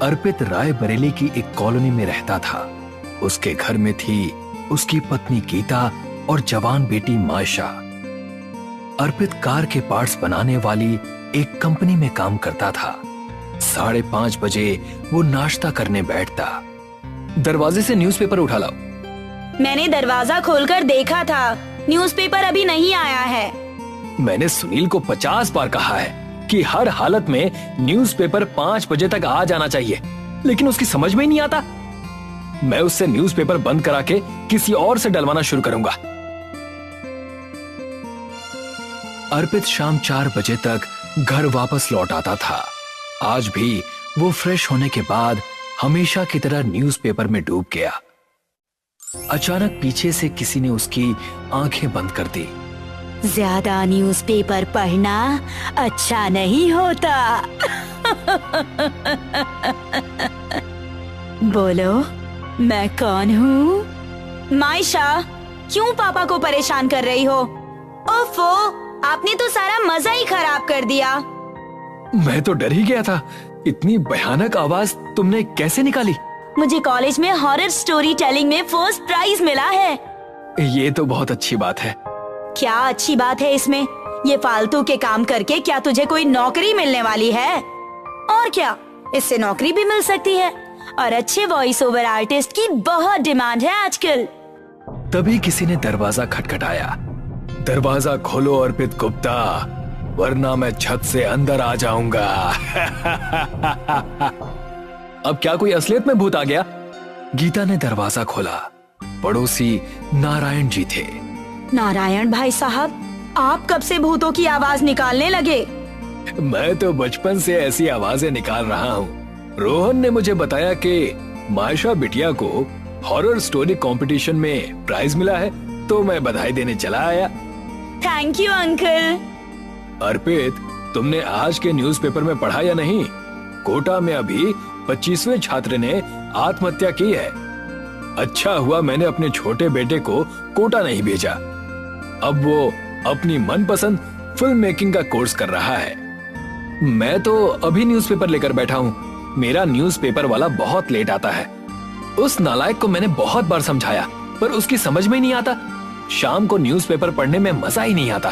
अर्पित रायबरेली की एक कॉलोनी में रहता था। उसके घर में थी उसकी पत्नी गीता और जवान बेटी मायशा। अर्पित कार के पार्ट्स बनाने वाली एक कंपनी में काम करता था। 5:30 बजे वो नाश्ता करने बैठता। दरवाजे से न्यूज़पेपर उठा लाओ। मैंने दरवाजा खोलकर देखा था, न्यूज़पेपर अभी नहीं आया है। मैंने सुनील को 50 बार कहा है कि हर हालत में न्यूज़पेपर 5 बजे तक आ जाना चाहिए, लेकिन उसकी समझ में ही नहीं आता। मैं उससे न्यूज़पेपर बंद करा के किसी और से डलवाना शुरू करूंगा। अर्पित शाम 4 बजे तक घर वापस लौट आता था। आज भी वो फ्रेश होने के बाद हमेशा की तरह न्यूज़पेपर में डूब गया। अचानक पीछे से किसी ने उसकी आंखें बंद कर दी। ज्यादा न्यूज़पेपर पढ़ना अच्छा नहीं होता। बोलो, मैं कौन हूँ? मायशा, क्यों पापा को परेशान कर रही हो? ओफो, आपने तो सारा मजा ही खराब कर दिया। मैं तो डर ही गया था। इतनी भयानक आवाज तुमने कैसे निकाली? मुझे कॉलेज में हॉरर स्टोरी टेलिंग में फर्स्ट प्राइज मिला है। ये तो बहुत अच्छी बात है। क्या अच्छी बात है इसमें? ये फालतू के काम करके क्या तुझे कोई नौकरी मिलने वाली है? और क्या, इससे नौकरी भी मिल सकती है और अच्छे वॉइस ओवर आर्टिस्ट की बहुत डिमांड है आजकल। तभी किसी ने दरवाजा खटखटाया। दरवाजा खोलो अर्पित गुप्ता, वरना मैं छत से अंदर आ जाऊंगा। अब क्या कोई असलियत में भूत आ गया? गीता ने दरवाजा खोला। पड़ोसी नारायण जी थे। नारायण भाई साहब, आप कब से भूतों की आवाज निकालने लगे? मैं तो बचपन से ऐसी आवाजें निकाल रहा हूँ। रोहन ने मुझे बताया कि मायशा बिटिया को हॉरर स्टोरी कंपटीशन में प्राइज मिला है, तो मैं बधाई देने चला आया। Thank you uncle. अर्पित, तुमने आज के न्यूज़पेपर में पढ़ा या नहीं? कोटा में अभी 25वें छात्र ने आत्महत्या की है। अच्छा हुआ मैंने अपने छोटे बेटे को कोटा नहीं भेजा। अब वो अपनी मनपसंद फिल्म मेकिंग का कोर्स कर रहा है। मैं तो अभी न्यूज़पेपर लेकर बैठा हूँ। मेरा न्यूज़पेपर वाला बहुत लेट आता है। उस नालायक को मैंने बहुत बार समझाया, पर उसकी समझ में नहीं आता। शाम को न्यूज़पेपर पढ़ने में मजा ही नहीं आता।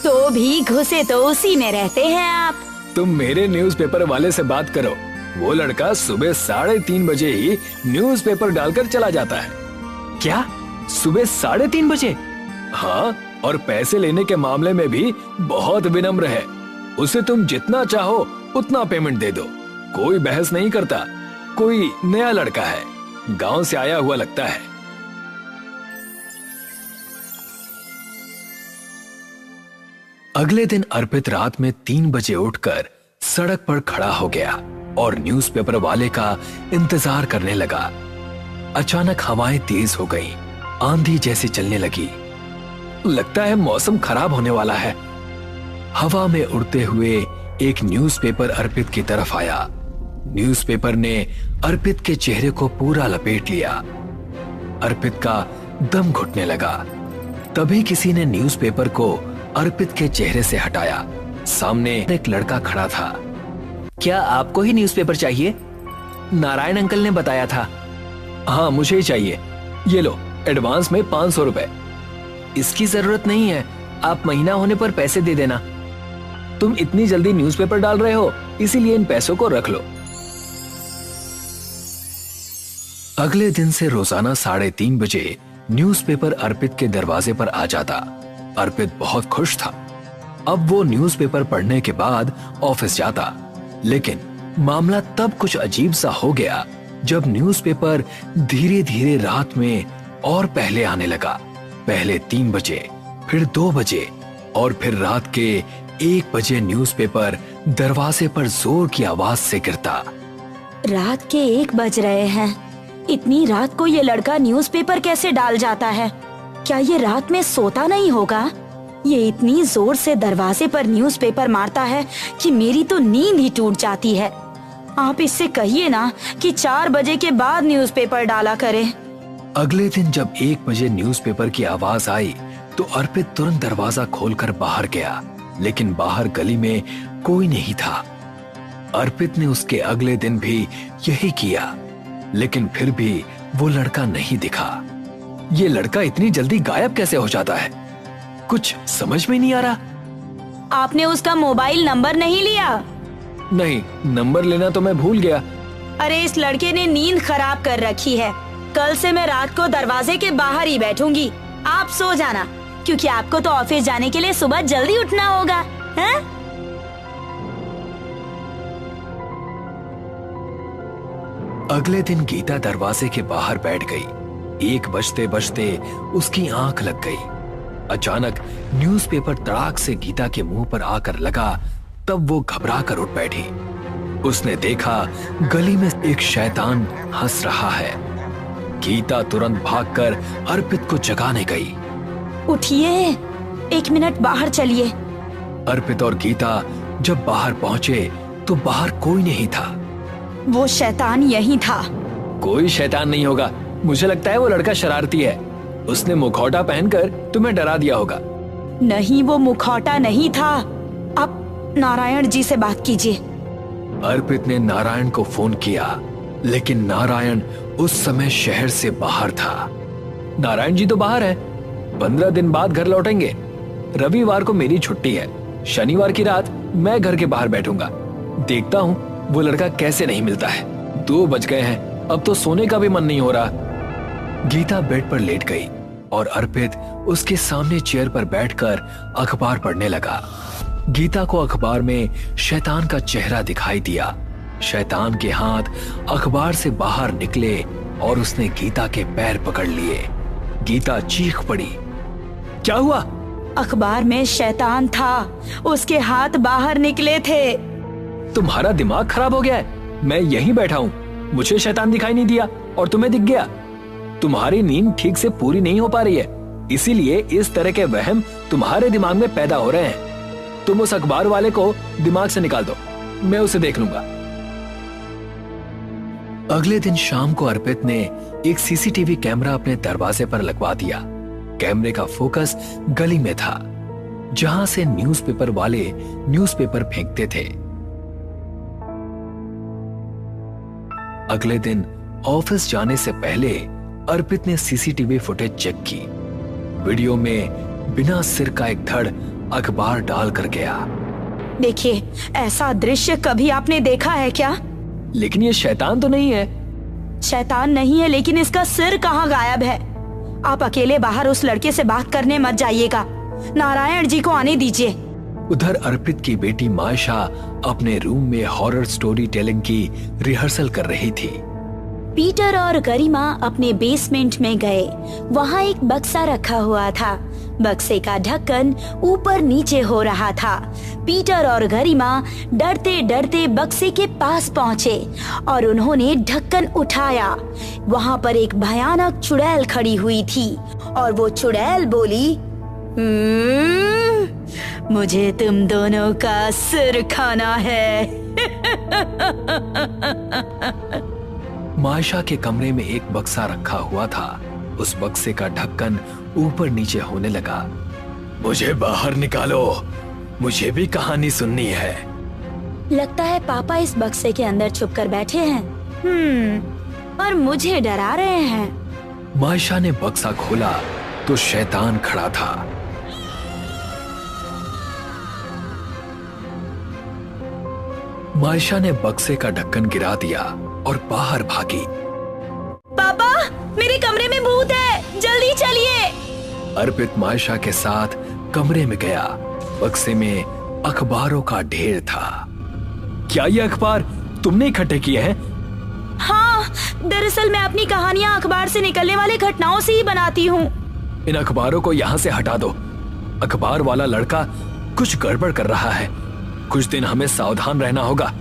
तो भी घुसे तो उसी में रहते हैं आप। तुम मेरे न्यूज़पेपर वाले से बात करो। वो लड़का सुबह 3:30 बजे ही न्यूज़पेपर डालकर चला जाता है। क्या? सुबह 3:30 बजे? हाँ, और पैसे लेने के मामले में भी बहुत विनम्र है। उसे तुम जितना चाहो उतना पेमेंट दे दो, कोई बहस नहीं करता। कोई नया लड़का है, गांव से आया हुआ लगता है। अगले दिन अर्पित रात में 3 बजे उठकर सड़क पर खड़ा हो गया और न्यूज़पेपर वाले का इंतजार करने लगा। अचानक हवाएं तेज हो गईं, आंधी जैसी चलने लगी। लगता है मौसम खराब होने वाला है। हवा में उड़ते हुए एक न्यूज़पेपर अर्पित की तरफ आया। न्यूज़पेपर ने अर्पित के चेहरे को पूरा लपेट लिया। अर्पित का दम घुटने लगा। तभी किसी ने न्यूज़पेपर को अर्पित के चेहरे से हटाया। सामने एक लड़का खड़ा था। क्या आपको ही न्यूज़पेपर चाहिए? नारायण अंकल ने बताया था। हाँ, मुझे ही चाहिए। ये लो, एडवांस में 500 रुपए। इसकी जरूरत नहीं है, आप महीना होने पर पैसे दे देना। तुम इतनी जल्दी न्यूज़पेपर डाल रहे हो, इसीलिए इन पैसों को रख लो। अगले दिन से रोजाना 3:30 बजे न्यूज़पेपर अर्पित के दरवाजे पर आ जाता। अर्पित बहुत खुश था। अब वो न्यूज़पेपर पढ़ने के बाद ऑफिस जाता। लेकिन मामला तब कुछ अजीब सा हो गया जब न्यूज़पेपर धीरे धीरे रात में और पहले आने लगा। पहले 3 बजे, फिर 2 बजे और फिर रात के 1 बजे न्यूज़पेपर दरवाजे पर जोर की आवाज से गिरता। रात के 1 बज रहे हैं। इतनी रात को ये लड़का न्यूज़पेपर कैसे डाल जाता है? क्या ये रात में सोता नहीं होगा? ये इतनी जोर से दरवाजे पर न्यूज़पेपर मारता है कि मेरी तो नींद ही टूट जाती है। आप इससे कहिए ना कि 4 बजे के बाद न्यूज़पेपर डाला करे। अगले दिन जब 1 बजे न्यूज़पेपर की आवाज आई तो अर्पित तुरंत दरवाजा खोलकर बाहर गया, लेकिन बाहर गली में कोई नहीं था। अर्पित ने उसके अगले दिन भी यही किया, लेकिन फिर भी वो लड़का नहीं दिखा। ये लड़का इतनी जल्दी गायब कैसे हो जाता है, कुछ समझ में नहीं आ रहा। आपने उसका मोबाइल नंबर नहीं लिया? नहीं, नंबर लेना तो मैं भूल गया। अरे इस लड़के ने नींद खराब कर रखी है। कल से मैं रात को दरवाजे के बाहर ही बैठूंगी। आप सो जाना, क्योंकि आपको तो ऑफिस जाने के लिए सुबह जल्दी उठना होगा, हैं? अगले दिन गीता दरवाजे के बाहर बैठ गई। 1 बजते बजते उसकी आंख लग गई। अचानक न्यूज़पेपर तड़ाक से गीता के मुंह पर आकर लगा, तब वो घबरा कर उठ बैठी। उसने देखा गली में एक शैतान हंस रहा है। गीता तुरंत भागकर अर्पित को जगाने गई। उठिए, 1 मिनट बाहर चलिए। अर्पित और गीता जब बाहर पहुंचे तो बाहर कोई नहीं था। वो शैतान यही था। कोई शैतान नहीं होगा, मुझे लगता है वो लड़का शरारती है। उसने मुखौटा पहनकर तुम्हें डरा दिया होगा। नहीं, वो मुखौटा नहीं था। आप नारायण जी से बात कीजिए। अर्पित ने नारायण को फोन किया, लेकिन नारायण उस समय शहर से बाहर था। नारायण जी तो बाहर है, 15 दिन बाद घर लौटेंगे। रविवार को मेरी छुट्टी है, शनिवार की रात मैं घर के बाहर बैठूंगा। देखता हूँ वो लड़का कैसे नहीं मिलता है। 2 बज गए हैं, अब तो सोने का भी मन नहीं हो रहा। गीता बेड पर लेट गई और अर्पित उसके सामने चेयर पर बैठकर अखबार पढ़ने लगा। गीता को अखबार में शैतान का चेहरा दिखाई दिया। शैतान के हाथ अखबार से बाहर निकले और उसने गीता के पैर पकड़ लिए। गीता चीख पड़ी, क्या हुआ? अखबार में शैतान था, उसके हाथ बाहर निकले थे। तुम्हारा दिमाग खराब हो गया है? मैं यहीं बैठा हूँ, मुझे शैतान दिखाई नहीं दिया और तुम्हें दिख गया। तुम्हारी नींद ठीक से पूरी नहीं हो पा रही है, इसीलिए इस तरह के वहम तुम्हारे दिमाग में पैदा हो रहे हैं। तुम उस अखबार वाले को दिमाग से निकाल दो, मैं उसे देख लूंगा। अगले दिन शाम को अर्पित ने एक सीसीटीवी कैमरा अपने दरवाजे पर लगवा दिया। कैमरे का फोकस गली में था, जहां से न्यूज़पेपर वाले न्यूज़पेपर फेंकते थे। अगले दिन ऑफिस जाने से पहले अर्पित ने सीसीटीवी फुटेज चेक की। वीडियो में बिना सिर का एक धड़ अखबार डाल कर गया। देखिए, ऐसा दृश्य कभी आपने देखा है क्या? लेकिन ये शैतान तो नहीं है। शैतान नहीं है, लेकिन इसका सिर कहाँ गायब है? आप अकेले बाहर उस लड़के से बात करने मत जाइएगा, नारायण जी को आने दीजिए। उधर अर्पित की बेटी मायशा अपने रूम में हॉरर स्टोरी टेलिंग की रिहर्सल कर रही थी। पीटर और गरिमा अपने बेसमेंट में गए। वहाँ एक बक्सा रखा हुआ था। बक्से का ढक्कन ऊपर नीचे हो रहा था। पीटर और गरिमा डरते डरते बक्से के पास पहुँचे और उन्होंने ढक्कन उठाया। वहाँ पर एक भयानक चुड़ैल खड़ी हुई थी और वो चुड़ैल बोली, मुझे तुम दोनों का सिर खाना है। मायशा के कमरे में एक बक्सा रखा हुआ था। उस बक्से का ढक्कन ऊपर नीचे होने लगा। मुझे बाहर निकालो, मुझे भी कहानी सुननी है। लगता है पापा इस बक्से के अंदर छुपकर बैठे हैं। और मुझे डरा रहे हैं। मायशा ने बक्सा खोला तो शैतान खड़ा था। मायशा ने बक्से का ढक्कन गिरा दिया और बाहर भागी। पापा, मेरे कमरे में भूत है, जल्दी चलिए। अर्पित मायशा के साथ कमरे में गया। बक्से में अखबारों का ढेर था। क्या ये अखबार तुमने इकट्ठे किए हैं? हाँ, दरअसल मैं अपनी कहानियाँ अखबार से निकलने वाले घटनाओं से ही बनाती हूँ। इन अखबारों को यहाँ से हटा दो। अखबार वाला लड़का कुछ गड़बड़ कर रहा है। कुछ दिन हमें सावधान रहना होगा।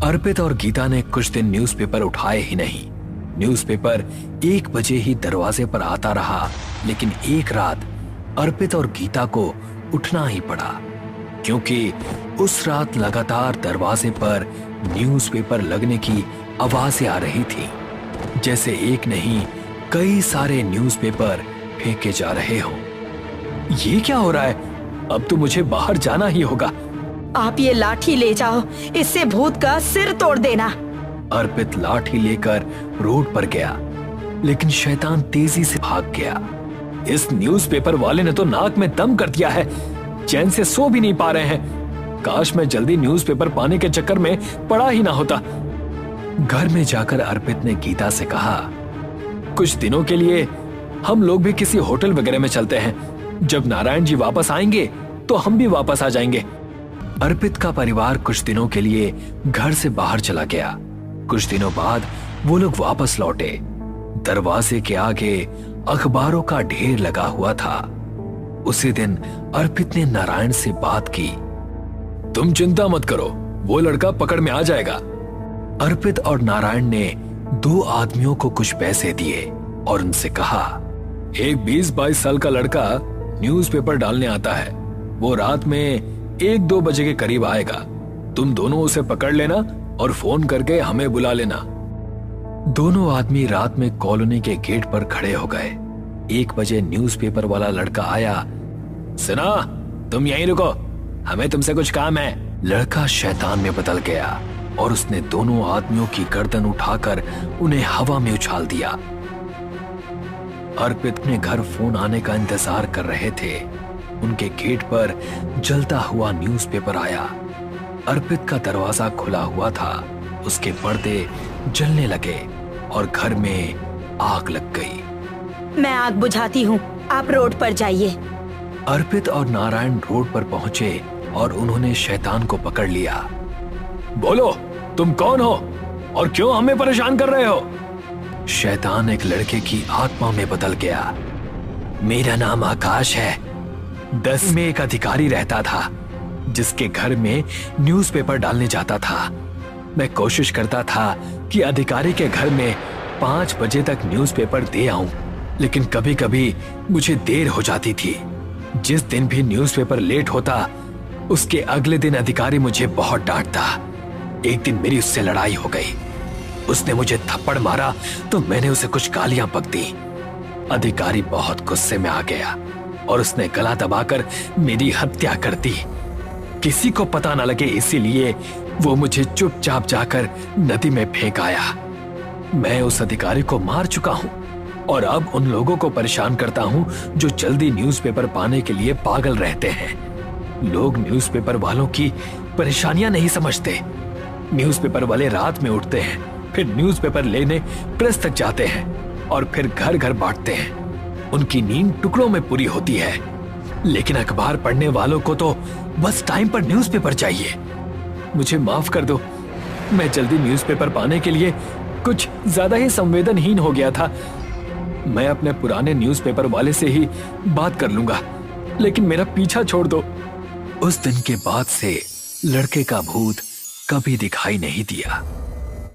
अर्पित और गीता ने कुछ दिन न्यूज़पेपर उठाए ही नहीं। न्यूज़पेपर 1 बजे ही दरवाजे पर आता रहा, लेकिन एक रात अर्पित और गीता को उठना ही पड़ा, क्योंकि उस रात लगातार दरवाजे पर न्यूज़पेपर लगने की आवाजें आ रही थी, जैसे एक नहीं कई सारे न्यूज़पेपर फेंके जा रहे हों। ये क्या हो रहा है? अब तो मुझे बाहर जाना ही होगा। आप ये लाठी ले जाओ, इससे भूत का सिर तोड़ देना। अर्पित लाठी लेकर रोड पर गया, लेकिन शैतान तेजी से भाग गया। इस न्यूज़पेपर वाले ने तो नाक में दम कर दिया है, चैन से सो भी नहीं पा रहे हैं। काश मैं जल्दी न्यूज़पेपर पाने के चक्कर में पड़ा ही ना होता। घर में जाकर अर्पित ने गीता से कहा, कुछ दिनों के लिए हम लोग भी किसी होटल वगैरह में चलते हैं। जब नारायण जी वापस आएंगे तो हम भी वापस आ जाएंगे। अर्पित का परिवार कुछ दिनों के लिए घर से बाहर चला गया। कुछ दिनों बाद वो लोग वापस लौटे। दरवाजे के आगे अखबारों का ढेर लगा हुआ था। उसी दिन अर्पित ने नारायण से बात की। तुम चिंता मत करो, वो लड़का पकड़ में आ जाएगा। अर्पित और नारायण ने 2 आदमियों को कुछ पैसे दिए और उनसे कहा, एक 20-22 साल का लड़का न्यूज़पेपर डालने आता है। वो रात में 1-2 बजे के करीब आएगा। तुम दोनों उसे पकड़ लेना और फोन करके हमें बुला लेना। दोनों आदमी रात में कॉलोनी के गेट पर खड़े हो गए। 1 बजे न्यूज़पेपर वाला लड़का आया। सुना, तुम यहीं रुको, हमें तुमसे कुछ काम है। लड़का शैतान में बदल गया और उसने दोनों आदमियों की गर्दन उठाकर उन्हें हवा में उछाल दिया। अर्पित अपने घर फोन आने का इंतजार कर रहे थे। उनके गेट पर जलता हुआ न्यूज़पेपर आया। अर्पित का दरवाजा खुला हुआ था, उसके पर्दे जलने लगे और घर में आग लग गई। मैं आग बुझाती हूँ, आप रोड पर जाइए। अर्पित और नारायण रोड पर पहुंचे और उन्होंने शैतान को पकड़ लिया। बोलो, तुम कौन हो और क्यों हमें परेशान कर रहे हो? शैतान एक लड़के की आत्मा में बदल गया। मेरा नाम आकाश है। 10 में एक अधिकारी रहता था जिसके घर में न्यूज़पेपर डालने जाता था। मैं कोशिश करता था कि अधिकारी के घर में 5 बजे तक न्यूज़पेपर दे आऊं, लेकिन कभी कभी मुझे देर हो जाती थी। जिस दिन भी न्यूज़पेपर लेट होता, उसके अगले दिन अधिकारी मुझे बहुत डांटता। एक दिन मेरी उससे लड़ाई हो गई। उसने मुझे थप्पड़ मारा तो मैंने उसे कुछ गालियां बक दी। अधिकारी बहुत गुस्से में आ गया और उसने गला दबाकर मेरी हत्या कर दी। किसी को पता न लगे इसीलिए वो मुझे चुपचाप जाकर नदी में फेंक आया। मैं उस अधिकारी को मार चुका हूं और अब उन लोगों को परेशान करता हूं जो जल्दी न्यूज़पेपर पाने के लिए पागल रहते हैं। लोग न्यूज़पेपर वालों की परेशानियां नहीं समझते। न्यूज़पेपर वाले रात में उठते हैं, फिर न्यूज़पेपर लेने प्रेस तक जाते हैं और फिर घर घर बांटते हैं। उनकी नींद टुकड़ों में पूरी होती है, लेकिन अखबार पढ़ने वालों को तो बस टाइम पर न्यूज़पेपर चाहिए। मुझे माफ कर दो, मैं जल्दी न्यूज़पेपर पाने के लिए कुछ ज्यादा ही संवेदनहीन हो गया था। मैं अपने पुराने न्यूज़पेपर वाले से ही बात कर लूंगा, लेकिन मेरा पीछा छोड़ दो। उस दिन के बाद से लड़के का भूत कभी दिखाई नहीं दिया।